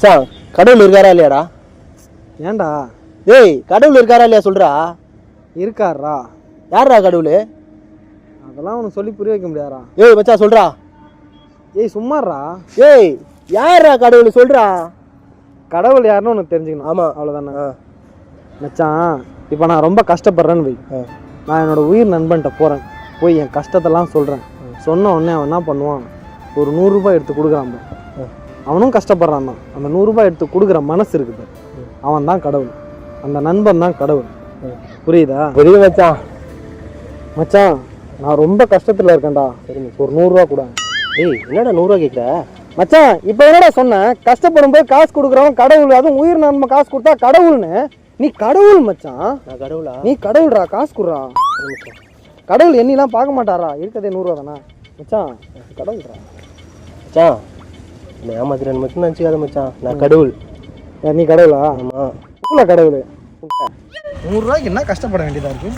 மச்சான் கடவுள் இருக்காரா இல்லையாடா? ஏன்டா? ஏய் கடவுள் இருக்காரா இல்லையா சொல்றா? இருக்காரா? யாரா கடவுள்? அதெல்லாம் உனக்கு சொல்லி புரிய வைக்க முடியாதா? ஏய் மச்சான் சொல்றா. ஏய் சும்மாறா. ஏய் யாரா கடவுள் சொல்றா? கடவுள் யாருன்னு உனக்கு தெரிஞ்சுக்கணும். ஆமா அவ்வளோதானே மச்சான். இப்போ நான் ரொம்ப கஷ்டப்படுறேன்னு வை. நான் என்னோட உயிர் நண்பன்கிட்ட போகிறேன், போய் என் கஷ்டத்தெல்லாம் சொல்கிறேன். சொன்ன உடனே அவன் என்ன பண்ணுவான், ஒரு 100 ரூபாய் எடுத்து கொடுக்குறான். அவனும் கஷ்டப்படுறான் தான். அந்த 100 ரூபாய் எடுத்து கொடுக்குற மனசு இருக்குது, அவன் தான் கடவுள். அந்த நண்பன் தான் கடவுள். புரியுதா? புரியுது மச்சான். மச்சான் நான் ரொம்ப கஷ்டத்தில் இருக்கேன்டா, ஒரு 100 ரூபா கூட. ஏய் என்னடா 100 ரூபா கேட்குற? மச்சான் இப்போ என்னடா சொன்னேன், கஷ்டப்படும் போது காசு கொடுக்குறவன் கடவுள், அதுவும் உயிர் நண்பன் காசு கொடுத்தா கடவுள்னு. நீ கடவுள் மச்சான். நான் கடவுளா? நீ கடவுள்ரா, காசு கொடுறா. கடவுள் எண்ணிலாம் பார்க்க மாட்டாரா, இருக்கதே 100 ரூபா தானே மச்சான். கடவுள்ரா மச்சான். நான் ஏமாத்துறேன் மட்டும் நினச்சிக்காத மச்சான், நான் கடவுள். நீ கடவுளா? ஆமாம். கடவுள். 100 ரூபாய்க்கு என்ன கஷ்டப்பட வேண்டியதா இருக்கு?